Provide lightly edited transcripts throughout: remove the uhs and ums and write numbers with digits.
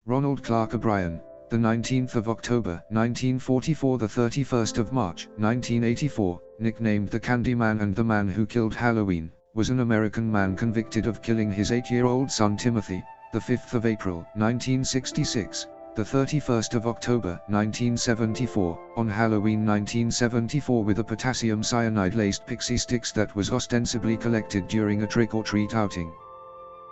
Ronald Clark O'Brien, the 19th of October 1944, the 31st of March 1984, nicknamed the Candyman and the man who killed Halloween, was an American man convicted of killing his 8-year-old son Timothy, the 5th of April 1966, the 31st of October 1974, on Halloween 1974 with a potassium cyanide-laced pixie sticks that was ostensibly collected during a trick-or-treat outing.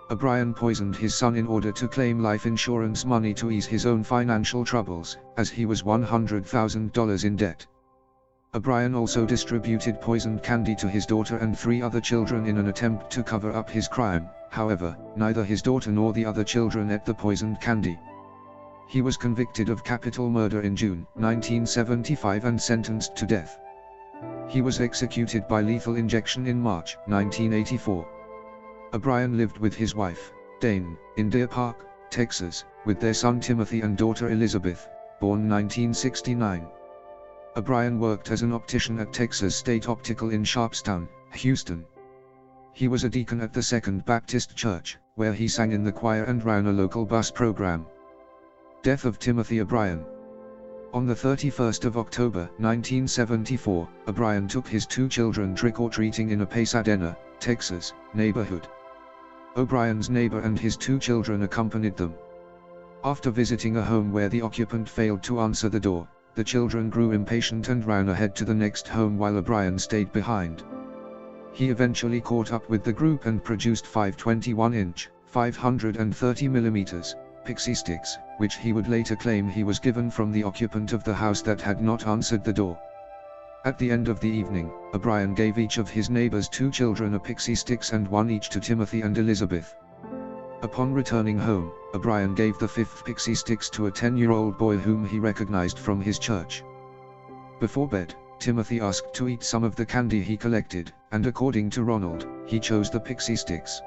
O'Brien poisoned his son in order to claim life insurance money to ease his own financial troubles, as he was $100,000 in debt. O'Brien also distributed poisoned candy to his daughter and 3 other children in an attempt to cover up his crime. However, neither his daughter nor the other children ate the poisoned candy. He was convicted of capital murder in June 1975 and sentenced to death. He was executed by lethal injection in March 1984. O'Brien lived with his wife, Dane, in Deer Park, Texas, with their son Timothy and daughter Elizabeth, born 1969. O'Brien worked as an optician at Texas State Optical in Sharpstown, Houston. He was a deacon at the Second Baptist Church, where he sang in the choir and ran a local bus program. Death of Timothy O'Brien. On the 31st of October 1974, O'Brien took his 2 children trick-or-treating in a Pasadena, Texas, neighborhood. O'Brien's neighbor and his 2 children accompanied them. After visiting a home where the occupant failed to answer the door, the children grew impatient and ran ahead to the next home while O'Brien stayed behind. He eventually caught up with the group and produced 5 21-inch, 530 mm, pixie sticks, which he would later claim he was given from the occupant of the house that had not answered the door. At the end of the evening, O'Brien gave each of his neighbor's 2 children a pixie sticks and 1 each to Timothy and Elizabeth. Upon returning home, O'Brien gave the 5th pixie sticks to a 10-year-old boy whom he recognized from his church. Before bed, Timothy asked to eat some of the candy he collected, and according to Ronald, he chose the pixie sticks.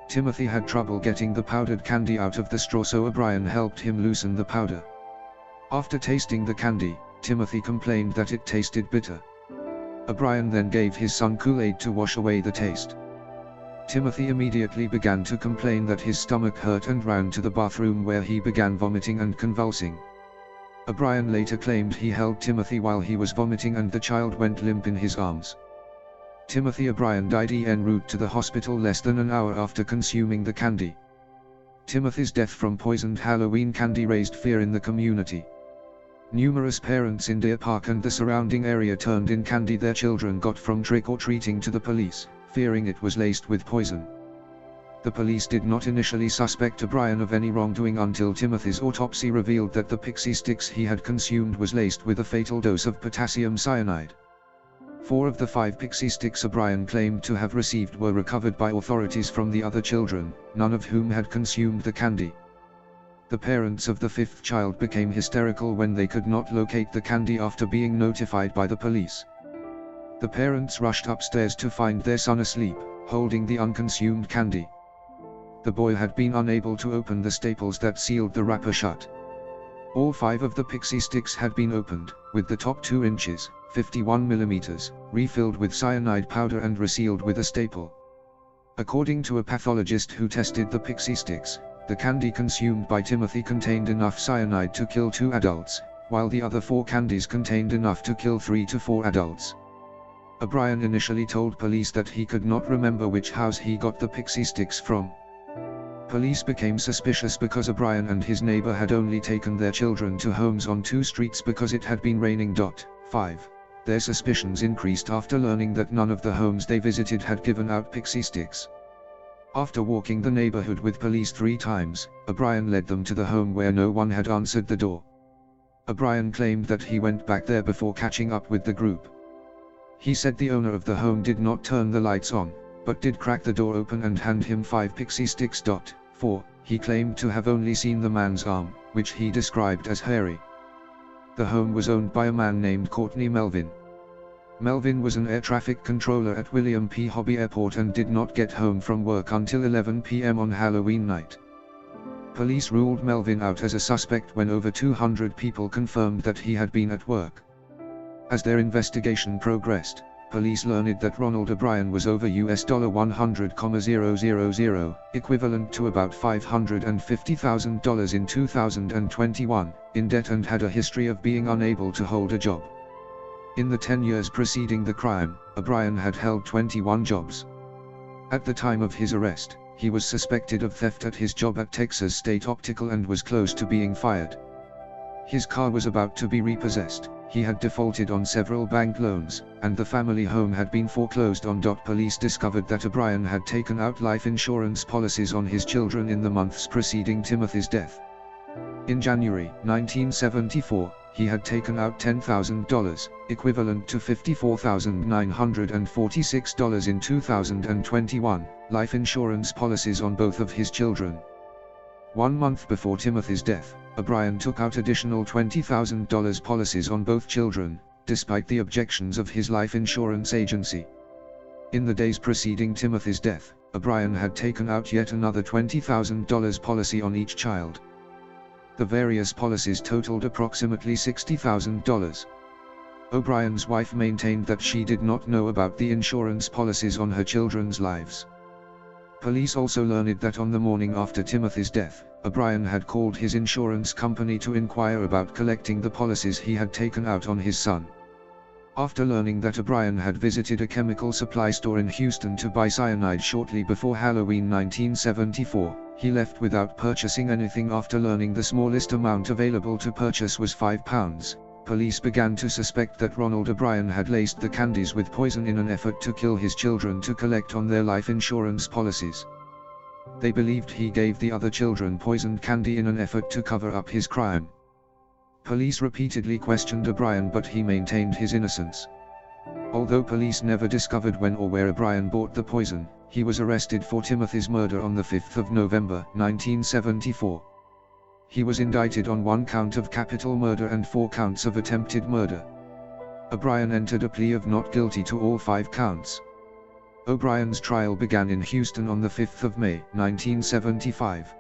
Timothy had trouble getting the powdered candy out of the straw, so O'Brien helped him loosen the powder. After tasting the candy, Timothy complained that it tasted bitter. O'Brien then gave his son Kool-Aid to wash away the taste. Timothy immediately began to complain that his stomach hurt and ran to the bathroom where he began vomiting and convulsing. O'Brien later claimed he held Timothy while he was vomiting and the child went limp in his arms. Timothy O'Brien died en route to the hospital less than an hour after consuming the candy. Timothy's death from poisoned Halloween candy raised fear in the community. Numerous parents in Deer Park and the surrounding area turned in candy their children got from trick-or-treating to the police, fearing it was laced with poison. The police did not initially suspect O'Brien of any wrongdoing until Timothy's autopsy revealed that the pixie sticks he had consumed was laced with a fatal dose of potassium cyanide. 4 of the 5 pixie sticks O'Brien claimed to have received were recovered by authorities from the other children, none of whom had consumed the candy. The parents of the 5th child became hysterical when they could not locate the candy after being notified by the police. The parents rushed upstairs to find their son asleep, holding the unconsumed candy. The boy had been unable to open the staples that sealed the wrapper shut. All 5 of the pixie sticks had been opened, with the top 2 inches, 51 mm, refilled with cyanide powder and resealed with a staple. According to a pathologist who tested the pixie sticks, the candy consumed by Timothy contained enough cyanide to kill 2 adults, while the other 4 candies contained enough to kill 3 to 4 adults. O'Brien initially told police that he could not remember which house he got the pixie sticks from. Police became suspicious because O'Brien and his neighbor had only taken their children to homes on 2 streets because it had been raining. 5. Their suspicions increased after learning that none of the homes they visited had given out pixie sticks. After walking the neighborhood with police 3 times, O'Brien led them to the home where no one had answered the door. O'Brien claimed that he went back there before catching up with the group. He said the owner of the home did not turn the lights on, but did crack the door open and hand him 5 pixie sticks. 4. He claimed to have only seen the man's arm, which he described as hairy. The home was owned by a man named Courtney Melvin. Melvin was an air traffic controller at William P. Hobby Airport and did not get home from work until 11 p.m. on Halloween night. Police ruled Melvin out as a suspect when over 200 people confirmed that he had been at work. As their investigation progressed, police learned that Ronald O'Brien was over $100,000, equivalent to about $550,000 in 2021, in debt and had a history of being unable to hold a job. In the 10 years preceding the crime, O'Brien had held 21 jobs. At the time of his arrest, he was suspected of theft at his job at Texas State Optical and was close to being fired. His car was about to be repossessed, he had defaulted on several bank loans, and the family home had been foreclosed on. Police discovered that O'Brien had taken out life insurance policies on his children in the months preceding Timothy's death. In January 1974, he had taken out $10,000, equivalent to $54,946 in 2021, life insurance policies on both of his children. 1 month before Timothy's death, O'Brien took out additional $20,000 policies on both children, despite the objections of his life insurance agency. In the days preceding Timothy's death, O'Brien had taken out yet another $20,000 policy on each child. The various policies totaled approximately $60,000. O'Brien's wife maintained that she did not know about the insurance policies on her children's lives. Police also learned that on the morning after Timothy's death, O'Brien had called his insurance company to inquire about collecting the policies he had taken out on his son. After learning that O'Brien had visited a chemical supply store in Houston to buy cyanide shortly before Halloween 1974, he left without purchasing anything. After learning the smallest amount available to purchase was £5, police began to suspect that Ronald O'Brien had laced the candies with poison in an effort to kill his children to collect on their life insurance policies. They believed he gave the other children poisoned candy in an effort to cover up his crime. Police repeatedly questioned O'Brien, but he maintained his innocence. Although police never discovered when or where O'Brien bought the poison, he was arrested for Timothy's murder on the 5th of November 1974. He was indicted on 1 count of capital murder and 4 counts of attempted murder. O'Brien entered a plea of not guilty to all 5 counts. O'Brien's trial began in Houston on the 5th of May 1975.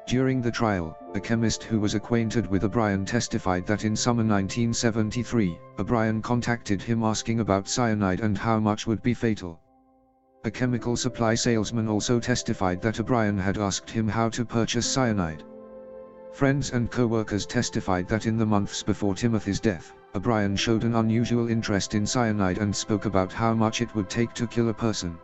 During the trial, a chemist who was acquainted with O'Brien testified that in summer 1973, O'Brien contacted him asking about cyanide and how much would be fatal. A chemical supply salesman also testified that O'Brien had asked him how to purchase cyanide. Friends and co-workers testified that in the months before Timothy's death, O'Brien showed an unusual interest in cyanide and spoke about how much it would take to kill a person.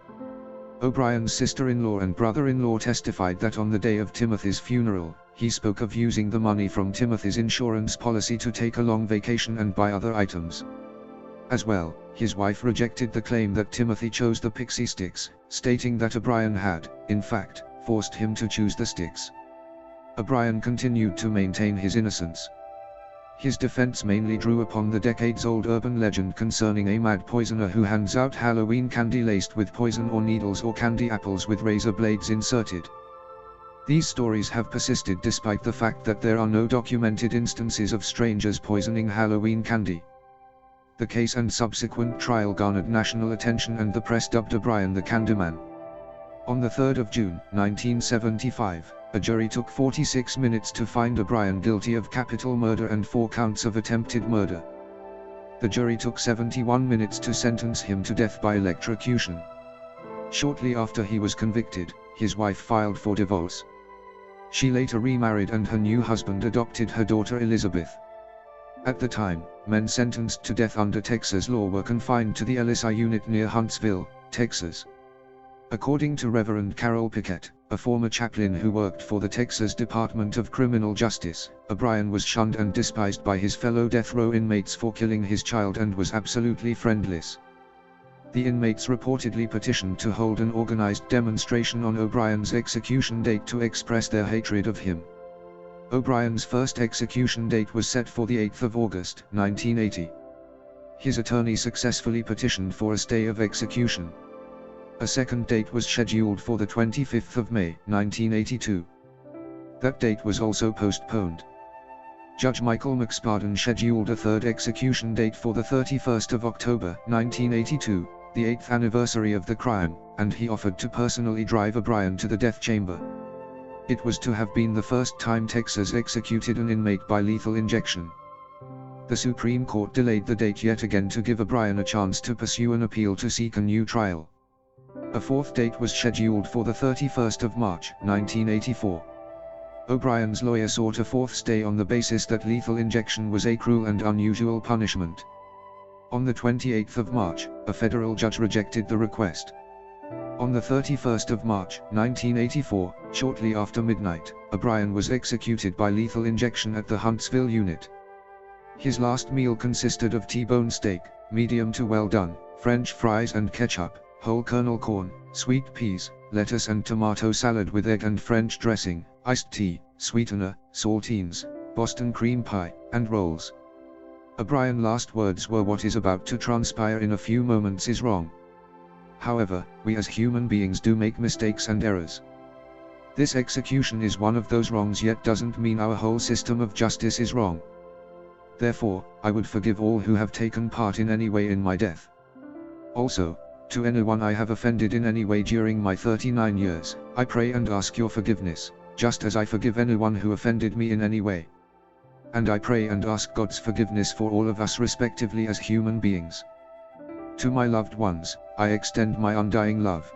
O'Brien's sister-in-law and brother-in-law testified that on the day of Timothy's funeral, he spoke of using the money from Timothy's insurance policy to take a long vacation and buy other items. As well, his wife rejected the claim that Timothy chose the pixie sticks, stating that O'Brien had, in fact, forced him to choose the sticks. O'Brien continued to maintain his innocence. His defense mainly drew upon the decades-old urban legend concerning a mad poisoner who hands out Halloween candy laced with poison or needles or candy apples with razor blades inserted. These stories have persisted despite the fact that there are no documented instances of strangers poisoning Halloween candy. The case and subsequent trial garnered national attention and the press dubbed O'Brien the Candyman. On the 3rd of June 1975, a jury took 46 minutes to find O'Brien guilty of capital murder and 4 counts of attempted murder. The jury took 71 minutes to sentence him to death by electrocution. Shortly after he was convicted, his wife filed for divorce. She later remarried and her new husband adopted her daughter Elizabeth. At the time, men sentenced to death under Texas law were confined to the LSI unit near Huntsville, Texas. According to Reverend Carol Pickett, a former chaplain who worked for the Texas Department of Criminal Justice, O'Brien was shunned and despised by his fellow death row inmates for killing his child and was absolutely friendless. The inmates reportedly petitioned to hold an organized demonstration on O'Brien's execution date to express their hatred of him. O'Brien's first execution date was set for the 8th of August, 1980. His attorney successfully petitioned for a stay of execution. A second date was scheduled for the 25th of May, 1982. That date was also postponed. Judge Michael McSpadden scheduled a third execution date for the 31st of October, 1982, the 8th anniversary of the crime, and he offered to personally drive O'Brien to the death chamber. It was to have been the first time Texas executed an inmate by lethal injection. The Supreme Court delayed the date yet again to give O'Brien a chance to pursue an appeal to seek a new trial. A fourth date was scheduled for the 31st of March, 1984. O'Brien's lawyer sought a fourth stay on the basis that lethal injection was a cruel and unusual punishment. On the 28th of March, a federal judge rejected the request. On the 31st of March, 1984, shortly after midnight, O'Brien was executed by lethal injection at the Huntsville unit. His last meal consisted of T-bone steak, medium to well done, French fries and ketchup, whole kernel corn, sweet peas, lettuce and tomato salad with egg and French dressing, iced tea, sweetener, saltines, Boston cream pie, and rolls. O'Brien's last words were, "What is about to transpire in a few moments is wrong." However, we as human beings do make mistakes and errors. This execution is one of those wrongs, yet doesn't mean our whole system of justice is wrong. Therefore, I would forgive all who have taken part in any way in my death. Also, to anyone I have offended in any way during my 39 years, I pray and ask your forgiveness, just as I forgive anyone who offended me in any way. And I pray and ask God's forgiveness for all of us respectively as human beings. To my loved ones, I extend my undying love.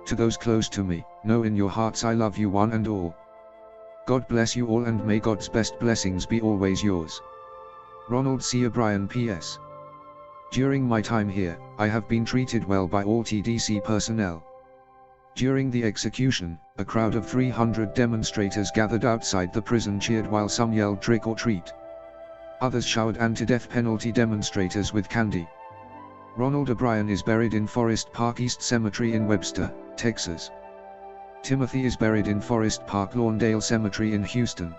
To those close to me, know in your hearts I love you one and all. God bless you all, and may God's best blessings be always yours. Ronald C. O'Brien P.S. During my time here, I have been treated well by all TDC personnel. During the execution, a crowd of 300 demonstrators gathered outside the prison cheered while some yelled "trick or treat." Others showered anti-death penalty demonstrators with candy. Ronald O'Brien is buried in Forest Park East Cemetery in Webster, Texas. Timothy is buried in Forest Park Lawndale Cemetery in Houston.